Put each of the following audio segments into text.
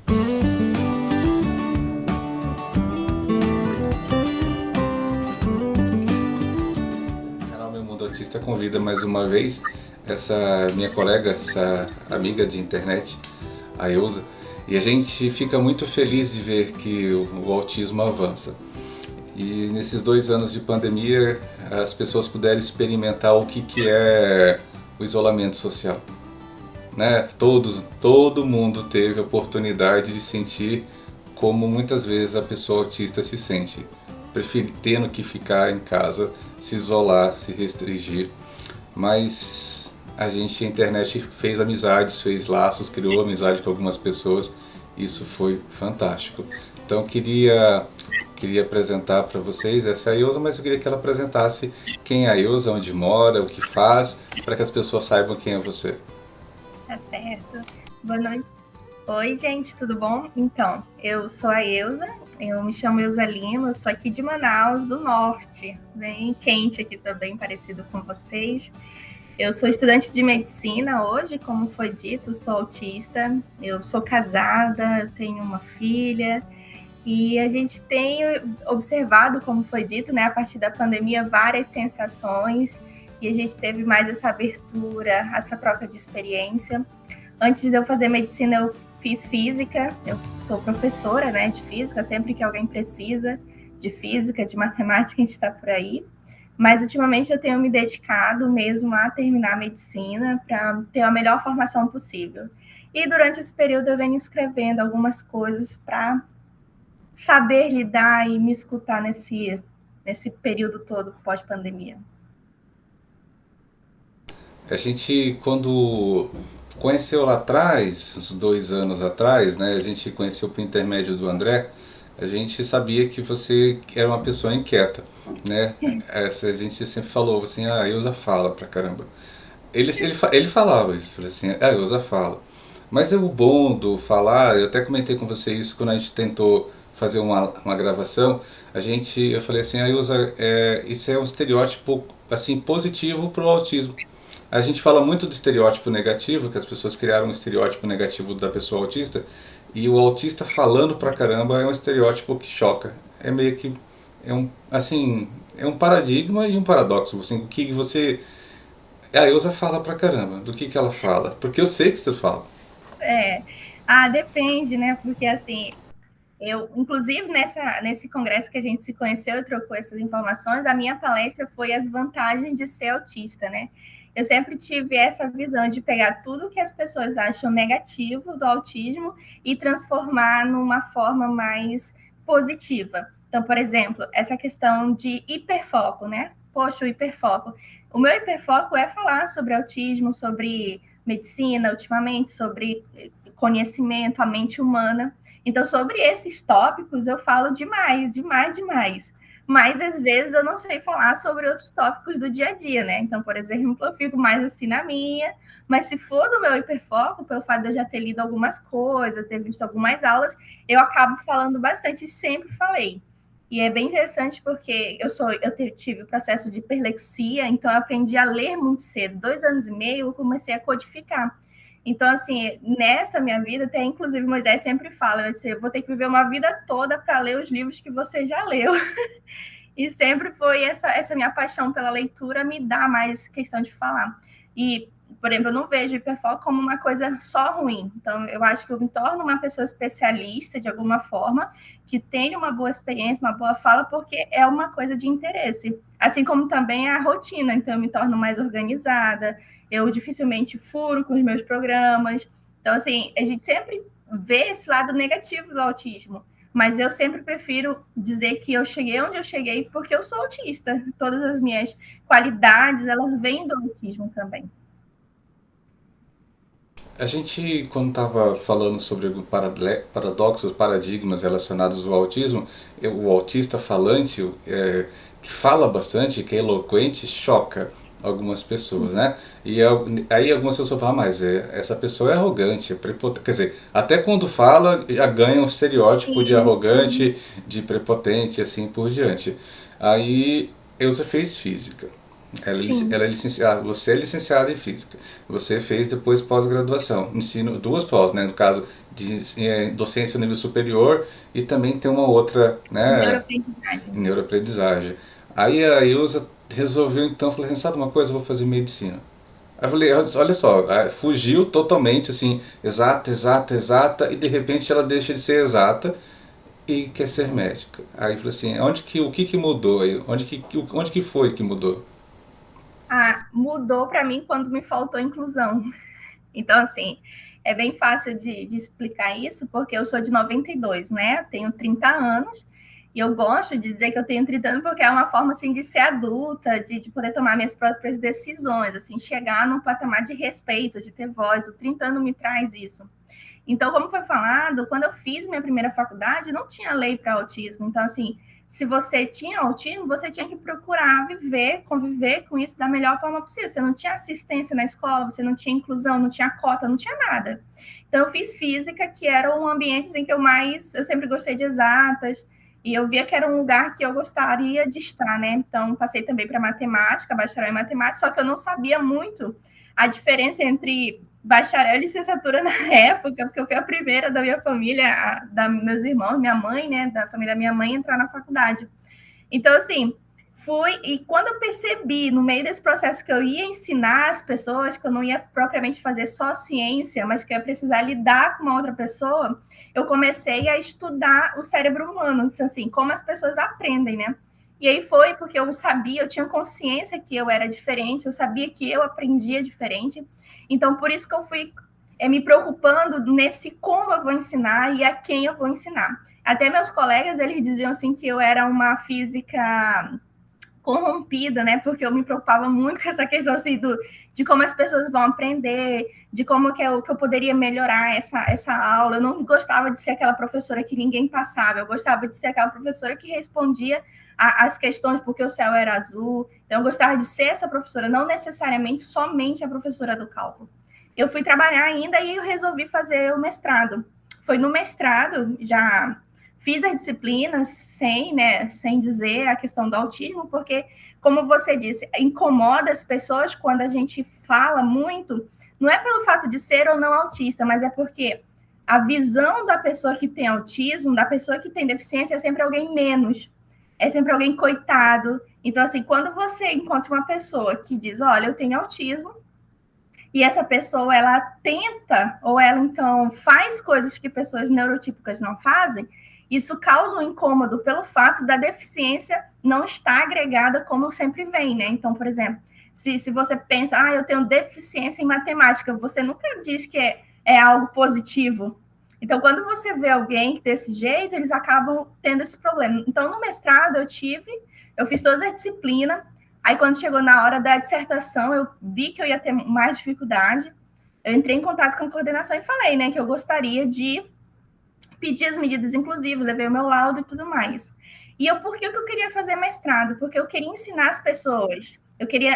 O canal Meu Mundo Autista convida mais uma vez essa minha colega, essa amiga de internet, a Elza, e a gente fica muito feliz de ver que o autismo avança. E nesses 2 anos de pandemia, as pessoas puderam experimentar o que é o isolamento social, né? Todo mundo teve a oportunidade de sentir como muitas vezes a pessoa autista se sente, tendo que ficar em casa, se isolar, se restringir. Mas a internet fez amizades, fez laços, criou amizade com algumas pessoas. Isso foi fantástico. Então queria apresentar para vocês essa é a Elza, mas eu queria que ela apresentasse quem é a Elza, onde mora, o que faz, para que as pessoas saibam quem é você. Tá certo. Boa noite. Oi, gente, tudo bom? Então, eu sou a Elza, eu me chamo Elza Lima, eu sou aqui de Manaus, do Norte, bem quente aqui também, parecido com vocês. Eu sou estudante de medicina hoje, como foi dito, sou autista, eu sou casada, eu tenho uma filha, e a gente tem observado, como foi dito, né, a partir da pandemia, várias sensações, e a gente teve mais essa abertura, essa troca de experiência. Antes de eu fazer medicina, eu fiz física, eu sou professora, né, de física, sempre que alguém precisa de física, de matemática, a gente está por aí. Mas ultimamente eu tenho me dedicado mesmo a terminar a medicina para ter a melhor formação possível. E durante esse período eu venho escrevendo algumas coisas para saber lidar e me escutar nesse período todo pós-pandemia. A gente, quando conheceu lá atrás, uns 2 anos atrás, né, a gente conheceu por intermédio do André, a gente sabia que você era uma pessoa inquieta, né? A gente sempre falou assim, a Elza fala pra caramba. Ele falava isso, assim, a Elza fala. Mas o bom do falar, eu até comentei com você isso quando a gente tentou fazer uma gravação, eu falei assim, a Elza, isso é um estereótipo assim, positivo pro autismo. A gente fala muito do estereótipo negativo, que as pessoas criaram um estereótipo negativo da pessoa autista, e o autista falando pra caramba é um estereótipo que choca. É meio que é um paradigma e um paradoxo. Assim, o que você a Elza fala pra caramba, do que ela fala? Porque eu sei que você fala. Depende, né? Porque assim, eu, inclusive, nesse congresso que a gente se conheceu e trocou essas informações, a minha palestra foi as vantagens de ser autista, né? Eu sempre tive essa visão de pegar tudo que as pessoas acham negativo do autismo e transformar numa forma mais positiva. Então, por exemplo, essa questão de hiperfoco, né? Poxa, o hiperfoco. O meu hiperfoco é falar sobre autismo, sobre medicina, ultimamente, sobre conhecimento, a mente humana. Então, sobre esses tópicos, eu falo demais, demais, demais. Mas, às vezes, eu não sei falar sobre outros tópicos do dia a dia, né? Então, por exemplo, eu fico mais assim na minha. Mas, se for do meu hiperfoco, pelo fato de eu já ter lido algumas coisas, ter visto algumas aulas, eu acabo falando bastante e sempre falei. E é bem interessante porque eu tive o processo de hiperlexia, então eu aprendi a ler muito cedo. 2 anos e meio, eu comecei a codificar. Então, assim, nessa minha vida, até inclusive Moisés sempre fala, eu vou ter que viver uma vida toda para ler os livros que você já leu. E sempre foi essa minha paixão pela leitura me dá mais questão de falar. E, por exemplo, eu não vejo hiperfoco como uma coisa só ruim. Então, eu acho que eu me torno uma pessoa especialista, de alguma forma, que tenha uma boa experiência, uma boa fala, porque é uma coisa de interesse. Assim como também a rotina. Então, eu me torno mais organizada, eu dificilmente furo com os meus programas. Então, assim, a gente sempre vê esse lado negativo do autismo. Mas eu sempre prefiro dizer que eu cheguei onde eu cheguei porque eu sou autista. Todas as minhas qualidades, elas vêm do autismo também. A gente, quando estava falando sobre paradoxos, paradigmas relacionados ao autismo, o autista falante, que fala bastante, que é eloquente, choca algumas pessoas, né? E aí algumas pessoas falam, mas essa pessoa é arrogante, é prepotente. Quer dizer, até quando fala, já ganha um estereótipo de arrogante, de prepotente, assim por diante. Aí, Elza fez física. Ela é licenciada, você é licenciada em física. Você fez depois pós-graduação, ensino, duas pós, né? No caso, de docência nível superior e também tem uma outra, né, neuroaprendizagem. Aí a Ilza resolveu então, falei assim, sabe uma coisa, eu vou fazer medicina. Aí eu falei, olha só, fugiu totalmente, assim, exata, exata, exata, e de repente ela deixa de ser exata e quer ser médica. Aí eu falei assim, o que que mudou aí? Onde que foi que mudou? Mudou para mim quando me faltou inclusão. Então, assim, é bem fácil de explicar isso, porque eu sou de 92, né? Eu tenho 30 anos, e eu gosto de dizer que eu tenho 30 anos porque é uma forma, assim, de ser adulta, de poder tomar minhas próprias decisões, assim, chegar num patamar de respeito, de ter voz. O 30 anos me traz isso. Então, como foi falado, quando eu fiz minha primeira faculdade, não tinha lei para autismo. Então, assim, se você tinha autismo, você tinha que procurar viver, conviver com isso da melhor forma possível. Você não tinha assistência na escola, você não tinha inclusão, não tinha cota, não tinha nada. Então, eu fiz física, que era um ambiente em que eu sempre gostei de exatas, e eu via que era um lugar que eu gostaria de estar, né? Então, passei também para matemática, bacharel em matemática, só que eu não sabia muito a diferença entre bacharel e licenciatura na época, porque eu fui a primeira da minha família, da meus irmãos, minha mãe, né, da família da minha mãe, entrar na faculdade. Então, assim, fui, e quando eu percebi, no meio desse processo, que eu ia ensinar as pessoas, que eu não ia propriamente fazer só ciência, mas que eu ia precisar lidar com uma outra pessoa, eu comecei a estudar o cérebro humano, assim, como as pessoas aprendem, né? E aí foi porque eu sabia, eu tinha consciência que eu era diferente, eu sabia que eu aprendia diferente. Então, por isso que eu fui me preocupando nesse como eu vou ensinar e a quem eu vou ensinar. Até meus colegas, eles diziam assim que eu era uma física corrompida, né? Porque eu me preocupava muito com essa questão assim de como as pessoas vão aprender, de como que eu poderia melhorar essa aula. Eu não gostava de ser aquela professora que ninguém passava, eu gostava de ser aquela professora que respondia as questões porque o céu era azul. Então, eu gostava de ser essa professora, não necessariamente somente a professora do cálculo. Eu fui trabalhar ainda e eu resolvi fazer o mestrado. Foi no mestrado, já fiz as disciplinas sem dizer a questão do autismo, porque, como você disse, incomoda as pessoas quando a gente fala muito, não é pelo fato de ser ou não autista, mas é porque a visão da pessoa que tem autismo, da pessoa que tem deficiência, é sempre alguém menos, é sempre alguém coitado. Então, assim, quando você encontra uma pessoa que diz, olha, eu tenho autismo, e essa pessoa, ela tenta, ou ela, então, faz coisas que pessoas neurotípicas não fazem, isso causa um incômodo pelo fato da deficiência não estar agregada como sempre vem, né? Então, por exemplo, se você pensa, eu tenho deficiência em matemática, você nunca diz que é algo positivo. Então, quando você vê alguém desse jeito, eles acabam tendo esse problema. Então, no mestrado, eu fiz todas as disciplinas. Aí, quando chegou na hora da dissertação, eu vi que eu ia ter mais dificuldade. Eu entrei em contato com a coordenação e falei, né, que eu gostaria de pedir as medidas inclusivas, levei o meu laudo e tudo mais. E por que eu queria fazer mestrado? Porque eu queria ensinar as pessoas.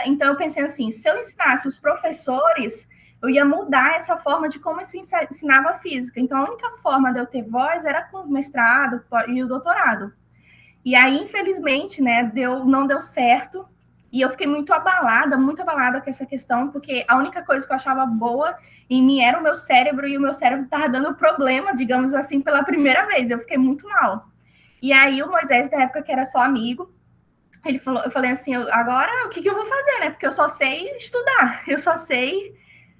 Então, eu pensei assim, se eu ensinasse os professores, eu ia mudar essa forma de como se ensinava física. Então, a única forma de eu ter voz era com o mestrado e o doutorado. E aí, infelizmente, né, não deu certo. E eu fiquei muito abalada com essa questão, porque a única coisa que eu achava boa em mim era o meu cérebro, e o meu cérebro estava dando problema, digamos assim, pela primeira vez. Eu fiquei muito mal. E aí, o Moisés, da época que era só amigo, ele falou, eu falei assim, agora o que eu vou fazer, né? Porque eu só sei estudar, eu só sei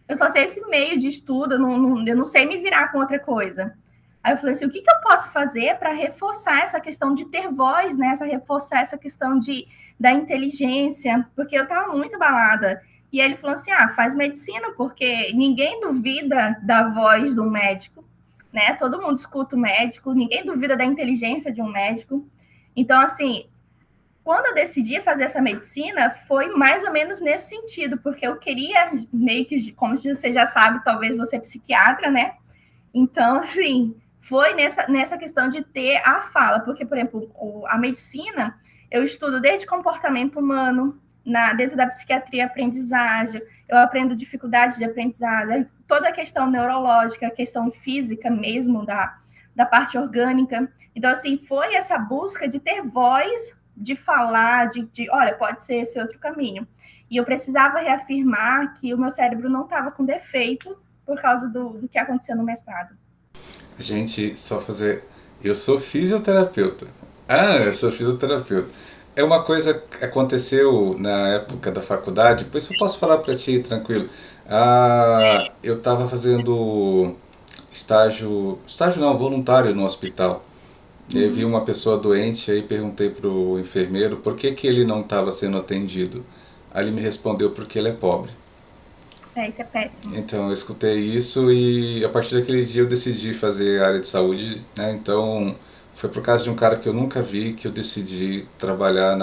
esse meio de estudo, eu não sei me virar com outra coisa. Aí eu falei assim, o que eu posso fazer para reforçar essa questão de ter voz, né? Reforçar essa questão da inteligência, porque eu estava muito abalada. E aí ele falou assim, faz medicina, porque ninguém duvida da voz do médico, né? Todo mundo escuta o médico, ninguém duvida da inteligência de um médico. Então, assim, quando eu decidi fazer essa medicina, foi mais ou menos nesse sentido, porque eu queria, meio que, como você já sabe, talvez você é psiquiatra, né? Então, assim, foi nessa questão de ter a fala, porque, por exemplo, a medicina, eu estudo desde comportamento humano, dentro da psiquiatria, aprendizagem, eu aprendo dificuldades de aprendizagem, toda a questão neurológica, a questão física mesmo, da parte orgânica. Então, assim, foi essa busca de ter voz, de falar, olha, pode ser esse outro caminho. E eu precisava reafirmar que o meu cérebro não estava com defeito por causa do que aconteceu no mestrado. Gente, só fazer. Eu sou fisioterapeuta. Ah, eu sou fisioterapeuta. É uma coisa que aconteceu na época da faculdade, por isso eu posso falar pra ti tranquilo. Eu estava fazendo estágio não, voluntário no hospital. Eu vi Uhum. uma pessoa doente, aí perguntei pro enfermeiro por que que ele não estava sendo atendido. Aí ele me respondeu porque ele é pobre. Isso é péssimo. Então eu escutei isso e a partir daquele dia eu decidi fazer área de saúde, né? Então foi por causa de um cara que eu nunca vi que eu decidi trabalhar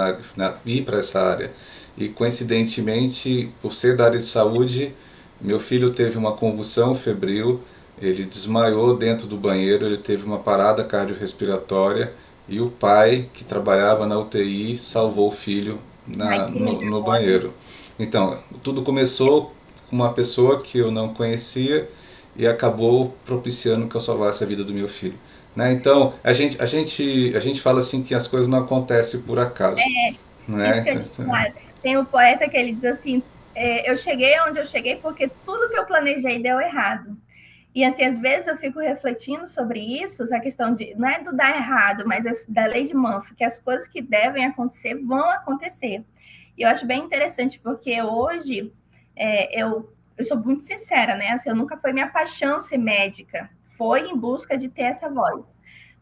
ir para essa área. E coincidentemente, por ser da área de saúde, meu filho teve uma convulsão febril, ele desmaiou dentro do banheiro, ele teve uma parada cardiorrespiratória e o pai, que trabalhava na UTI, salvou o filho Ai, que no legal, olha. banheiro. Então, tudo começou com uma pessoa que eu não conhecia e acabou propiciando que eu salvasse a vida do meu filho. Né? Então, a gente fala assim que as coisas não acontecem por acaso. Isso Né? que eu te falar. Tem um poeta que ele diz assim: eu cheguei onde eu cheguei porque tudo que eu planejei deu errado. E assim, às vezes eu fico refletindo sobre isso, essa questão de não é do dar errado, mas da lei de Murphy, que as coisas que devem acontecer vão acontecer. E eu acho bem interessante, porque hoje eu sou muito sincera, né? Assim, eu nunca foi minha paixão ser médica, foi em busca de ter essa voz.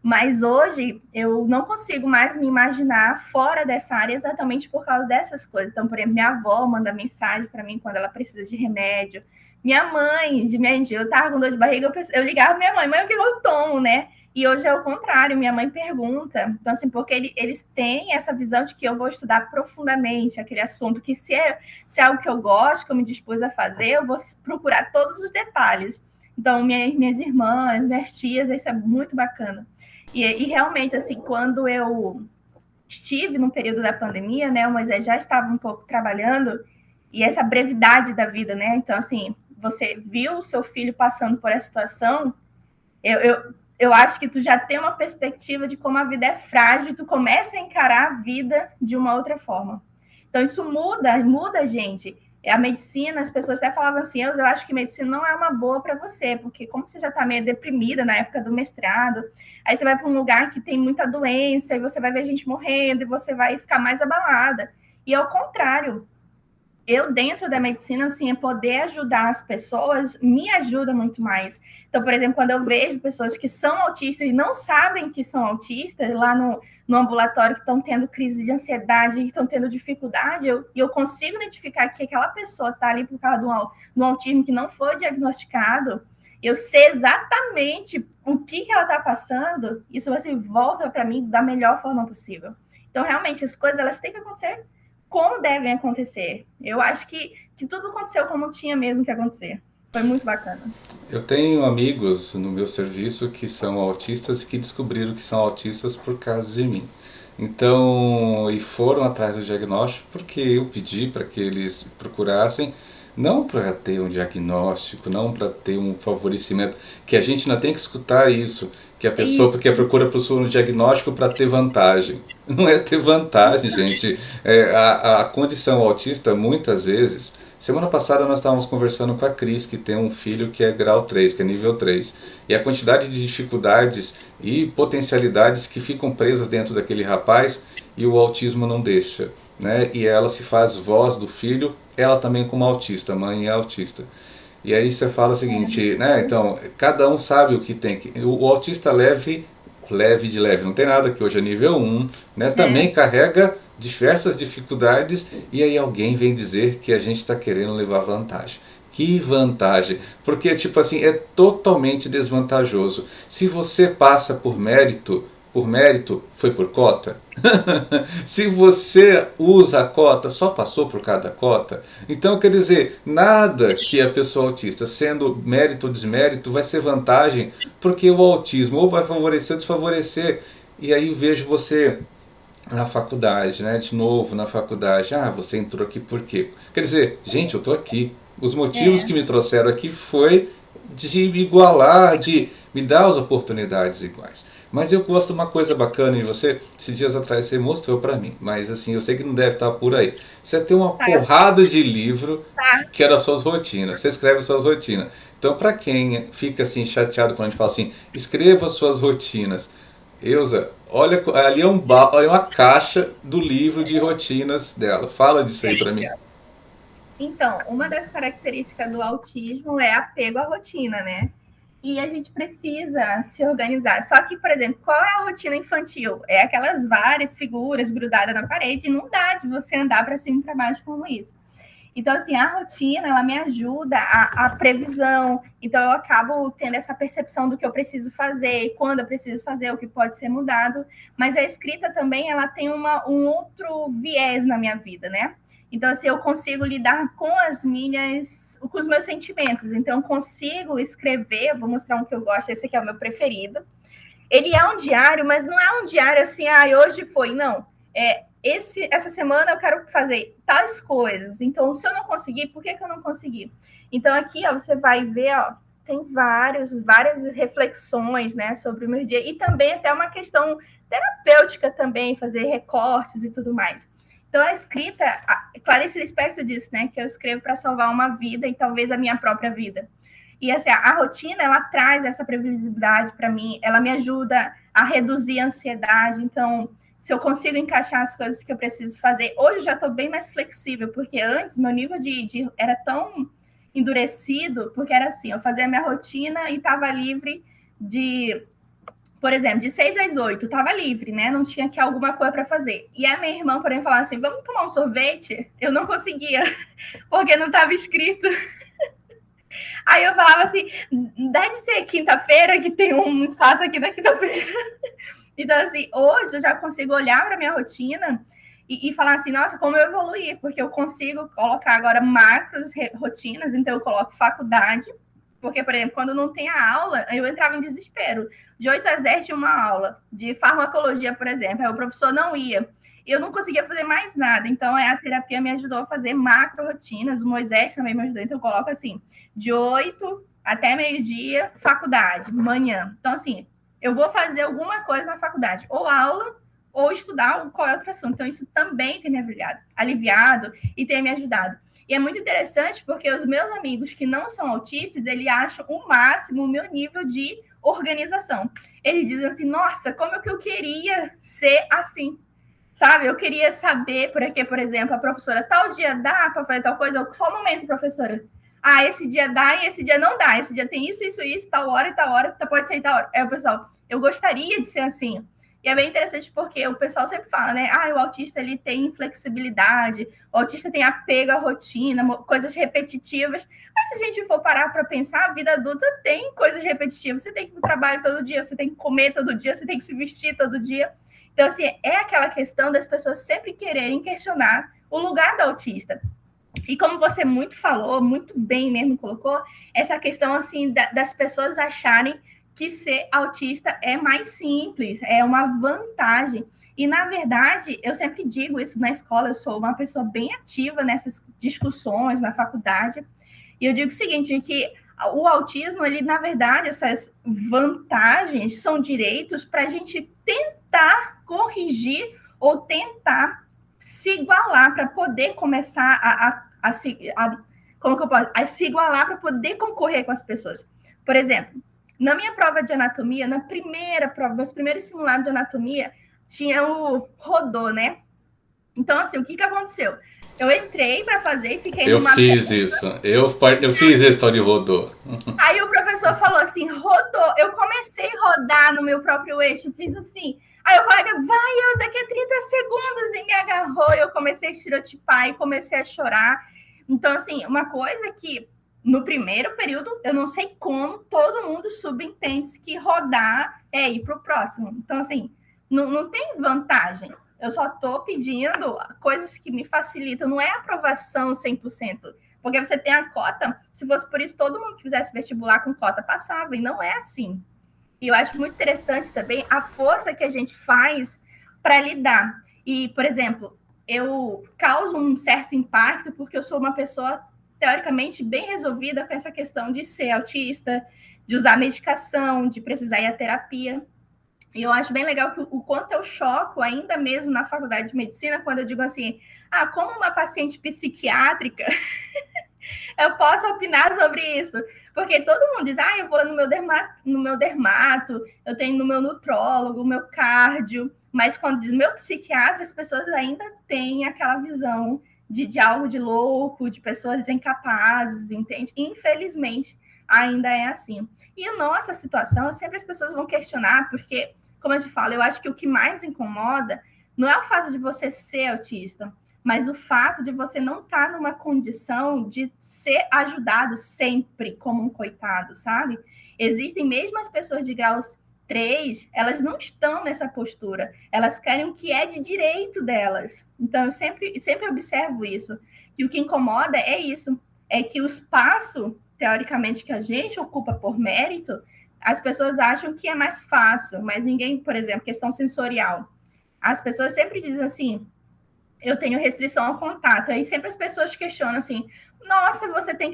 Mas hoje eu não consigo mais me imaginar fora dessa área exatamente por causa dessas coisas. Então, por exemplo, minha avó manda mensagem para mim quando ela precisa de remédio. Minha mãe, eu tava com dor de barriga, eu ligava pra minha mãe, mãe, o que eu tomo, né? E hoje é o contrário, minha mãe pergunta. Então, assim, porque eles têm essa visão de que eu vou estudar profundamente aquele assunto, que se é algo que eu gosto, que eu me dispus a fazer, eu vou procurar todos os detalhes. Então, minhas irmãs, minhas tias, isso é muito bacana. E realmente, assim, quando eu estive no período da pandemia, né, o Moisés já estava um pouco trabalhando, e essa brevidade da vida, né? Então, assim, você viu o seu filho passando por essa situação, eu acho que tu já tem uma perspectiva de como a vida é frágil e tu começa a encarar a vida de uma outra forma. Então, isso muda a gente. A medicina, as pessoas até falavam assim, eu acho que medicina não é uma boa para você, porque como você já está meio deprimida na época do mestrado, aí você vai para um lugar que tem muita doença, e você vai ver gente morrendo, e você vai ficar mais abalada. E ao contrário, eu dentro da medicina, assim, é poder ajudar as pessoas me ajuda muito mais. Então, por exemplo, quando eu vejo pessoas que são autistas e não sabem que são autistas lá no ambulatório, que estão tendo crise de ansiedade, que estão tendo dificuldade, eu consigo identificar que aquela pessoa está ali por causa de um autismo que não foi diagnosticado, eu sei exatamente o que ela está passando, isso assim, volta para mim da melhor forma possível. Então, realmente, as coisas elas têm que acontecer como devem acontecer. Eu acho que tudo aconteceu como tinha mesmo que acontecer. Foi muito bacana. Eu tenho amigos no meu serviço que são autistas e que descobriram que são autistas por causa de mim. Então, e foram atrás do diagnóstico porque eu pedi para que eles procurassem, não para ter um diagnóstico, não para ter um favorecimento, que a gente ainda tem que escutar isso, que a pessoa Isso, porque procura por um diagnóstico para ter vantagem. Não é ter vantagem, gente. A condição autista, muitas vezes. Semana passada nós estávamos conversando com a Cris, que tem um filho que é grau 3, que é nível 3. E a quantidade de dificuldades e potencialidades que ficam presas dentro daquele rapaz e o autismo não deixa. Né? E ela se faz voz do filho, ela também como autista, a mãe é autista. E aí você fala o seguinte, né? Então, cada um sabe o que tem que. O autista leve de leve, não tem nada, que hoje é nível 1, né? é, Também carrega diversas dificuldades e aí alguém vem dizer que a gente está querendo levar vantagem. Que vantagem! Porque, tipo assim, é totalmente desvantajoso. Se você passa por mérito, foi por cota. Se você usa a cota, só passou por cada cota. Então, quer dizer, nada que a pessoa autista, sendo mérito ou desmérito, vai ser vantagem, porque o autismo ou vai favorecer ou desfavorecer. E aí vejo você na faculdade, né? De novo na faculdade. Ah, você entrou aqui por quê? Quer dizer, gente, eu tô aqui. Os motivos é, que me trouxeram aqui foi de me igualar, de me dá as oportunidades iguais. Mas eu gosto de uma coisa bacana em você, esses dias atrás você mostrou para mim, mas assim, eu sei que não deve estar por aí. Você tem uma porrada de livro que era suas rotinas, você escreve suas rotinas. Então, para quem fica assim chateado quando a gente fala assim, escreva suas rotinas. Eusa, olha, ali é olha uma caixa do livro de rotinas dela. Fala disso aí para mim. Então, uma das características do autismo é apego à rotina, né? E a gente precisa se organizar. Só que, por exemplo, qual é a rotina infantil? É aquelas várias figuras grudadas na parede, e não dá de você andar para cima e para baixo como isso. Então, assim, a rotina, ela me ajuda a previsão. Então, eu acabo tendo essa percepção do que eu preciso fazer, quando eu preciso fazer, o que pode ser mudado. Mas a escrita também, ela tem um outro viés na minha vida, né? Então, assim, eu consigo lidar com com os meus sentimentos. Então, eu consigo escrever, vou mostrar um que eu gosto, esse aqui é o meu preferido. Ele é um diário, mas não é um diário assim, hoje foi, não. Essa semana eu quero fazer tais coisas. Então, se eu não conseguir, por que eu não consegui? Então, aqui, ó, você vai ver, ó, tem várias reflexões, né, sobre o meu dia. E também até uma questão terapêutica também, fazer recortes e tudo mais. Então, a escrita, Clarice Lispector disse, né, que eu escrevo para salvar uma vida e talvez a minha própria vida. E assim, a rotina, ela traz essa previsibilidade para mim, ela me ajuda a reduzir a ansiedade. Então, se eu consigo encaixar as coisas que eu preciso fazer, hoje eu já estou bem mais flexível, porque antes meu nível de era tão endurecido, porque era assim, eu fazia a minha rotina e estava livre por exemplo, de 6 às 8, estava livre, né? Não tinha que alguma coisa para fazer. E a minha irmã, porém, falava assim: vamos tomar um sorvete? Eu não conseguia, porque não estava escrito. Aí eu falava assim: deve ser quinta-feira, que tem um espaço aqui na quinta-feira. Então, assim, hoje eu já consigo olhar para minha rotina e falar assim: nossa, como eu evoluí, porque eu consigo colocar agora macros, rotinas, então eu coloco faculdade. Porque, por exemplo, quando não tem a aula, eu entrava em desespero. De 8 às 10 tinha uma aula de farmacologia, por exemplo. Aí o professor não ia. E eu não conseguia fazer mais nada. Então, a terapia me ajudou a fazer macro rotinas. O Moisés também me ajudou. Então, eu coloco assim, de 8 até meio-dia, faculdade, manhã. Então, assim, eu vou fazer alguma coisa na faculdade. Ou aula, ou estudar qual é outro assunto. Então, isso também tem me aliviado e tem me ajudado. E é muito interessante porque os meus amigos que não são autistas, eles acham o máximo o meu nível de organização. Eles dizem assim, nossa, como é que eu queria ser assim? Sabe, eu queria saber, porque, por exemplo, a professora, tal dia dá para fazer tal coisa? Só um momento, professora. Esse dia dá e esse dia não dá. Esse dia tem isso, tal hora e tal hora, pode ser tal hora. O pessoal, eu gostaria de ser assim. E é bem interessante porque o pessoal sempre fala, né? O autista ele tem inflexibilidade, o autista tem apego à rotina, coisas repetitivas. Mas se a gente for parar para pensar, a vida adulta tem coisas repetitivas. Você tem que ir para o trabalho todo dia, você tem que comer todo dia, você tem que se vestir todo dia. Então, assim, é aquela questão das pessoas sempre quererem questionar o lugar do autista. E como você muito falou, muito bem mesmo colocou, essa questão, assim, das pessoas acharem que ser autista é mais simples, é uma vantagem. E, na verdade, eu sempre digo isso na escola, eu sou uma pessoa bem ativa nessas discussões na faculdade, e eu digo o seguinte, que o autismo, ele, na verdade, essas vantagens são direitos para a gente tentar corrigir ou tentar se igualar para poder começar como que eu posso? A se igualar para poder concorrer com as pessoas. Por exemplo, na minha prova de anatomia, na primeira prova, meus primeiros simulados de anatomia, tinha o rodô, né? Então, assim, o que aconteceu? Eu entrei para fazer e fiquei numa... Eu fiz isso. Eu fiz esse tal de rodô. Aí o professor falou assim, rodô. Eu comecei a rodar no meu próprio eixo, fiz assim. Aí o colega, vai, Elza, que é 30 segundos, e me agarrou. E eu comecei a estereotipar e comecei a chorar. Então, assim, uma coisa que no primeiro período, eu não sei como todo mundo subentende que rodar é ir para o próximo. Então, assim, não tem vantagem. Eu só estou pedindo coisas que me facilitam. Não é aprovação 100%. Porque você tem a cota. Se fosse por isso, todo mundo que fizesse vestibular com cota passava. E não é assim. E eu acho muito interessante também a força que a gente faz para lidar. E, por exemplo, eu causo um certo impacto porque eu sou uma pessoa teoricamente bem resolvida com essa questão de ser autista, de usar medicação, de precisar ir à terapia. E eu acho bem legal que o quanto eu choco, ainda mesmo na faculdade de medicina, quando eu digo assim, como uma paciente psiquiátrica, eu posso opinar sobre isso. Porque todo mundo diz, eu vou no meu dermato, eu tenho no meu nutrólogo, no meu cardio, mas quando diz meu psiquiatra, as pessoas ainda têm aquela visão de algo de louco, de pessoas incapazes, entende? Infelizmente, ainda é assim. E a nossa situação, sempre as pessoas vão questionar, porque, como eu te falo, eu acho que o que mais incomoda não é o fato de você ser autista, mas o fato de você não estar numa condição de ser ajudado sempre como um coitado, sabe? Existem mesmo as pessoas de graus 3, elas não estão nessa postura, elas querem o que é de direito delas. Então, eu sempre observo isso. E o que incomoda é isso, é que o espaço, teoricamente, que a gente ocupa por mérito, as pessoas acham que é mais fácil, mas ninguém, por exemplo, questão sensorial. As pessoas sempre dizem assim, eu tenho restrição ao contato. Aí sempre as pessoas questionam assim, nossa, você tem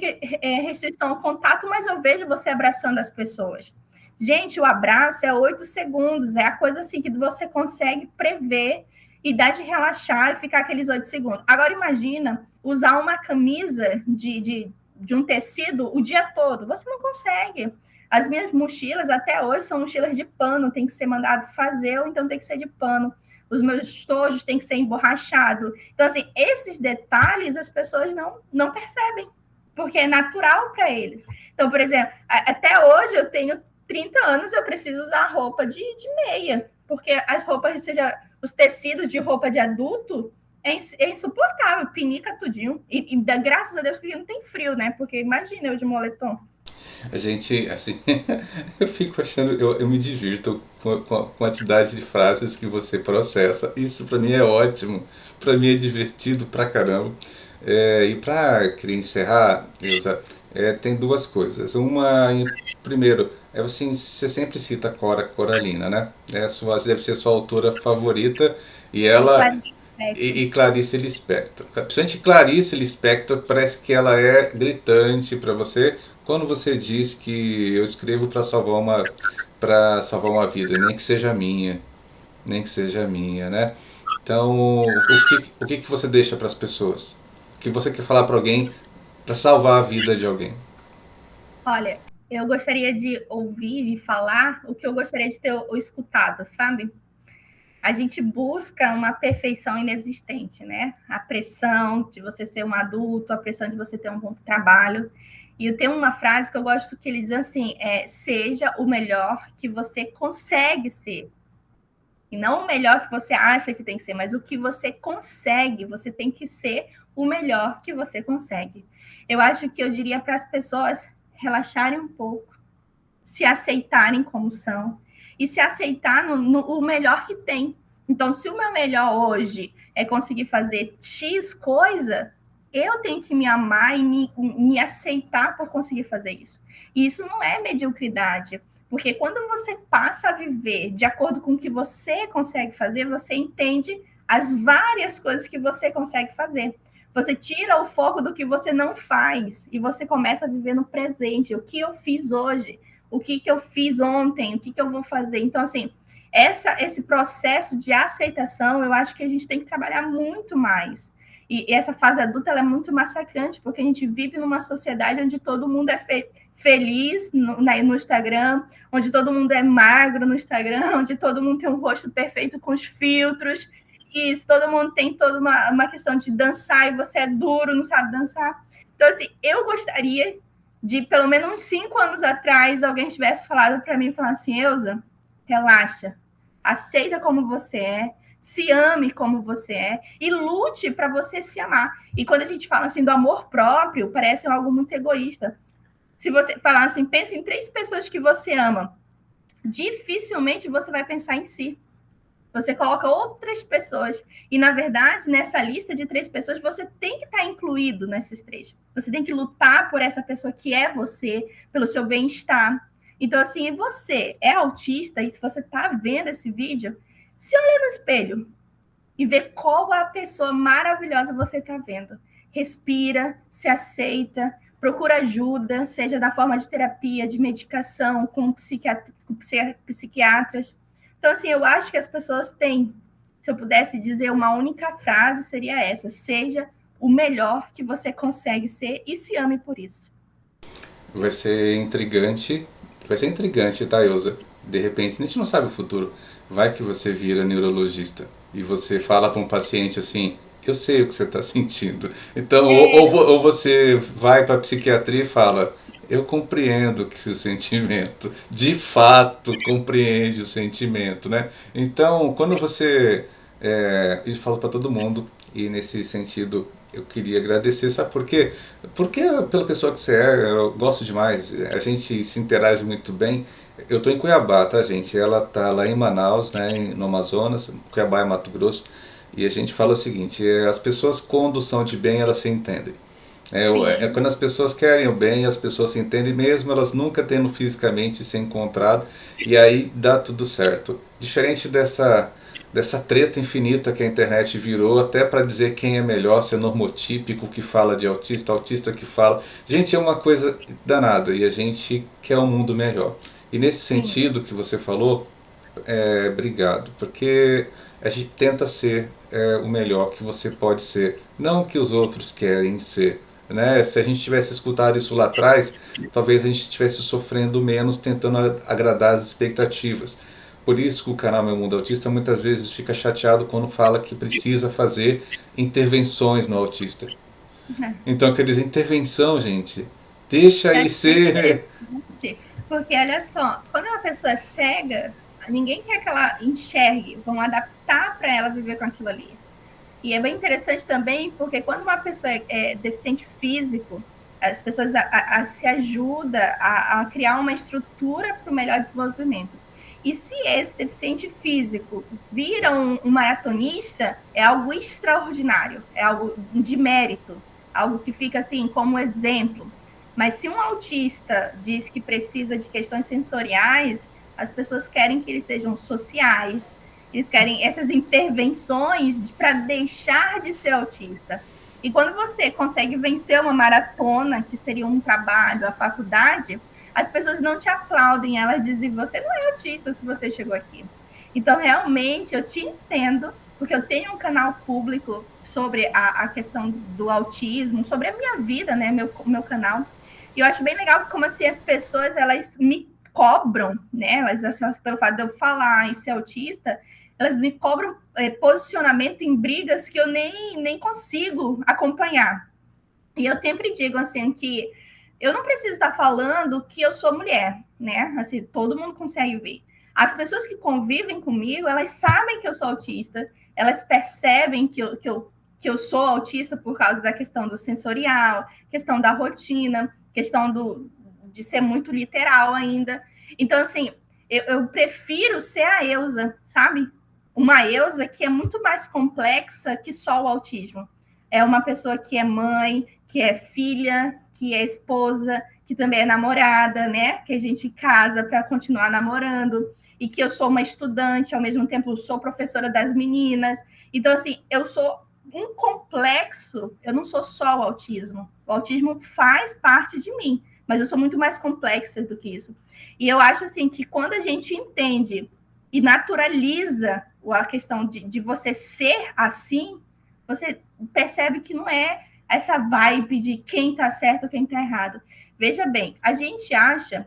restrição ao contato, mas eu vejo você abraçando as pessoas. Gente, o abraço é 8 segundos, é a coisa assim que você consegue prever e dá de relaxar e ficar aqueles 8 segundos. Agora imagina usar uma camisa de um tecido o dia todo. Você não consegue. As minhas mochilas até hoje são mochilas de pano, tem que ser mandado fazer ou então tem que ser de pano. Os meus estojos têm que ser emborrachados. Então, assim, esses detalhes as pessoas não percebem, porque é natural para eles. Então, por exemplo, até hoje eu tenho 30 anos, eu preciso usar roupa de meia, porque as roupas, seja os tecidos de roupa de adulto, é insuportável, pinica tudinho. E graças a Deus que não tem frio, né? Porque imagina eu de moletom. A gente, assim, eu fico achando, eu me divirto com a quantidade de frases que você processa. Isso pra mim é ótimo, pra mim é divertido pra caramba. E queria encerrar, Ilza, tem duas coisas. Primeiro, assim, você sempre cita Cora Coralina, né? Deve ser sua autora favorita e ela e Clarice Lispector. Principalmente Clarice Lispector, parece que ela é gritante para você quando você diz que eu escrevo para salvar uma vida, nem que seja minha, nem que seja minha, né? Então, o que você deixa para as pessoas? O que você quer falar para alguém para salvar a vida de alguém? Olha, eu gostaria de ouvir e falar o que eu gostaria de ter escutado, sabe? A gente busca uma perfeição inexistente, né? A pressão de você ser um adulto, a pressão de você ter um bom trabalho. E eu tenho uma frase que eu gosto que ele diz assim, seja o melhor que você consegue ser. E não o melhor que você acha que tem que ser, mas o que você consegue, você tem que ser o melhor que você consegue. Eu acho que eu diria para as pessoas relaxarem um pouco, se aceitarem como são e se aceitar o melhor que tem. Então, se o meu melhor hoje é conseguir fazer X coisa, eu tenho que me amar e me aceitar por conseguir fazer isso. E isso não é mediocridade, porque quando você passa a viver de acordo com o que você consegue fazer, você entende as várias coisas que você consegue fazer. Você tira o foco do que você não faz e você começa a viver no presente. O que eu fiz hoje? O que eu fiz ontem? O que eu vou fazer? Então, assim, esse processo de aceitação, eu acho que a gente tem que trabalhar muito mais. E essa fase adulta ela é muito massacrante, porque a gente vive numa sociedade onde todo mundo é feliz no Instagram, onde todo mundo é magro no Instagram, onde todo mundo tem um rosto perfeito com os filtros, e todo mundo tem toda uma questão de dançar, e você é duro, não sabe dançar. Então, assim, eu gostaria de, pelo menos uns 5 anos atrás, alguém tivesse falado para mim, falar assim, Elza, relaxa, aceita como você é, se ame como você é e lute para você se amar. E quando a gente fala assim do amor próprio, parece algo muito egoísta. Se você falar assim, pense em 3 pessoas que você ama, dificilmente você vai pensar em si. Você coloca outras pessoas. E, na verdade, nessa lista de 3 pessoas, você tem que estar incluído nesses 3. Você tem que lutar por essa pessoa que é você, pelo seu bem-estar. Então, assim, você é autista e se você está vendo esse vídeo, se olha no espelho e vê qual a pessoa maravilhosa você está vendo. Respira, se aceita, procura ajuda, seja na forma de terapia, de medicação, com psiquiatras. Então, assim, eu acho que as pessoas têm, se eu pudesse dizer uma única frase, seria essa: seja o melhor que você consegue ser e se ame por isso. Vai ser intrigante, tá, Elza? De repente, a gente não sabe o futuro. Vai que você vira neurologista e você fala para um paciente assim: eu sei o que você está sentindo. Então, ou você vai para a psiquiatria e fala: eu compreendo que o sentimento, de fato, compreende o sentimento, né? Então, quando você, isso fala para todo mundo, e nesse sentido eu queria agradecer, sabe por quê? Porque pela pessoa que você é, eu gosto demais, a gente se interage muito bem. Eu estou em Cuiabá, tá, gente? Ela tá lá em Manaus, né, no Amazonas. Cuiabá é Mato Grosso. E a gente fala o seguinte: as pessoas quando são de bem, elas se entendem. Quando as pessoas querem o bem, as pessoas se entendem mesmo, elas nunca tendo fisicamente se encontrado, e aí dá tudo certo. Diferente dessa treta infinita que a internet virou, até para dizer quem é melhor, se é normotípico que fala de autista, autista que fala. Gente, é uma coisa danada, e a gente quer um mundo melhor. E nesse sentido que você falou, obrigado, porque a gente tenta ser o melhor que você pode ser, não o que os outros querem ser. Né? Se a gente tivesse escutado isso lá atrás, talvez a gente estivesse sofrendo menos tentando agradar as expectativas. Por isso que o canal Meu Mundo Autista muitas vezes fica chateado quando fala que precisa fazer intervenções no autista. Então, quer dizer, intervenção, gente, deixa ele ser. Porque, olha só, quando uma pessoa é cega, ninguém quer que ela enxergue, vão adaptar para ela viver com aquilo ali. E é bem interessante também, porque quando uma pessoa é deficiente físico, as pessoas se ajudam a criar uma estrutura para o melhor desenvolvimento. E se esse deficiente físico vira um maratonista, é algo extraordinário, é algo de mérito, algo que fica assim como exemplo. Mas se um autista diz que precisa de questões sensoriais, as pessoas querem que eles sejam sociais, eles querem essas intervenções para deixar de ser autista. E quando você consegue vencer uma maratona, que seria um trabalho, a faculdade, as pessoas não te aplaudem, elas dizem: você não é autista se você chegou aqui. Então, realmente, eu te entendo, porque eu tenho um canal público sobre a questão do autismo, sobre a minha vida, né, meu canal. E eu acho bem legal como assim as pessoas, elas me cobram, né, elas, assim, pelo fato de eu falar em ser autista, elas me cobram posicionamento em brigas que eu nem consigo acompanhar. E eu sempre digo assim que eu não preciso estar falando que eu sou mulher, né? Assim, todo mundo consegue ver. As pessoas que convivem comigo, elas sabem que eu sou autista, elas percebem que eu sou autista por causa da questão do sensorial, questão da rotina, questão de ser muito literal ainda. Então, assim, eu prefiro ser a Elza, sabe? Uma Elza que é muito mais complexa que só o autismo. É uma pessoa que é mãe, que é filha, que é esposa, que também é namorada, né? Que a gente casa para continuar namorando, e que eu sou uma estudante, ao mesmo tempo sou professora das meninas. Então, assim, eu sou um complexo, eu não sou só o autismo. O autismo faz parte de mim, mas eu sou muito mais complexa do que isso. E eu acho, assim, que quando a gente entende e naturaliza a questão de você ser assim, você percebe que não é essa vibe de quem está certo, quem está errado. Veja bem, a gente acha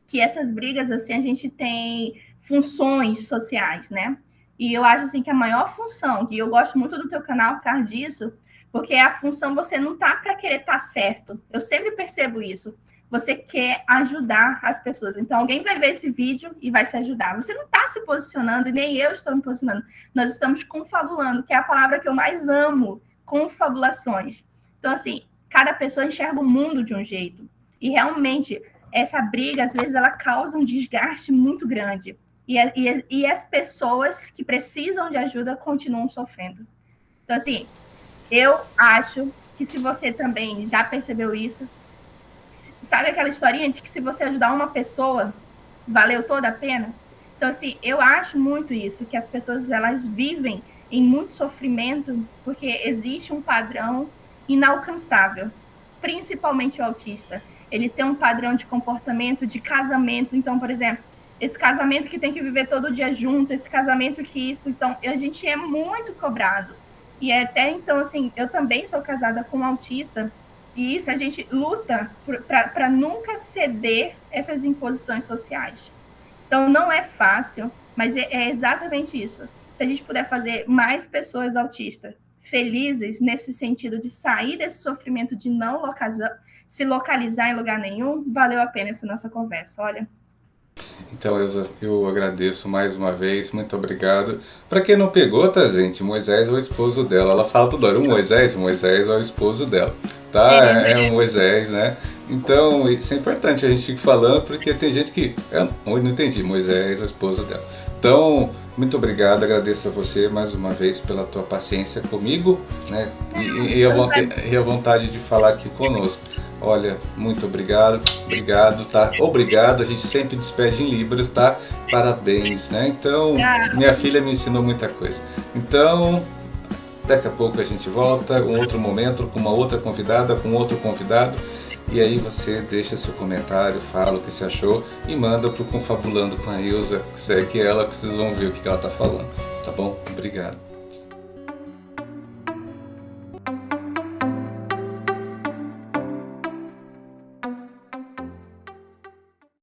que essas brigas, assim, a gente tem funções sociais, né? E eu acho, assim, que a maior função, que eu gosto muito do teu canal por causa disso, porque é a função, você não tá para querer estar certo. Eu sempre percebo isso. Você quer ajudar as pessoas. Então, alguém vai ver esse vídeo e vai se ajudar. Você não está se posicionando, e nem eu estou me posicionando. Nós estamos confabulando, que é a palavra que eu mais amo, confabulações. Então, assim, cada pessoa enxerga o mundo de um jeito. E, realmente, essa briga, às vezes, ela causa um desgaste muito grande. E as pessoas que precisam de ajuda continuam sofrendo. Então, assim, eu acho que se você também já percebeu isso, sabe aquela historinha de que se você ajudar uma pessoa, valeu toda a pena? Então, assim, eu acho muito isso, que as pessoas, elas vivem em muito sofrimento porque existe um padrão inalcançável. principalmente o autista, ele tem um padrão de comportamento, de casamento. Então, por exemplo, esse casamento que tem que viver todo dia junto, esse casamento que isso, então, a gente é muito cobrado. E até então, assim, eu também sou casada com um autista, e isso a gente luta para nunca ceder essas imposições sociais. Então, não é fácil, mas é exatamente isso. Se a gente puder fazer mais pessoas autistas felizes nesse sentido de sair desse sofrimento de não se localizar em lugar nenhum, valeu a pena essa nossa conversa, olha. Então, Elza, eu agradeço mais uma vez, muito obrigado. Para quem não pegou, tá, gente? Moisés é o esposo dela. Ela fala toda hora, Moisés é o esposo dela, tá? É o Moisés, né? Então, isso é importante a gente ficar falando, porque tem gente que... Eu não entendi, Moisés é o esposo dela. Então, muito obrigado, agradeço a você mais uma vez pela tua paciência comigo, né? E a vontade de falar aqui conosco. Olha, muito obrigado, tá? Obrigado, a gente sempre despede em Libras, tá? Parabéns, né? Então, minha filha me ensinou muita coisa. Então, daqui a pouco a gente volta, um outro momento, com uma outra convidada, com outro convidado. E aí você deixa seu comentário, fala o que você achou e manda pro Confabulando com a Elza, que é ela, que vocês vão ver o que ela tá falando, tá bom? Obrigado.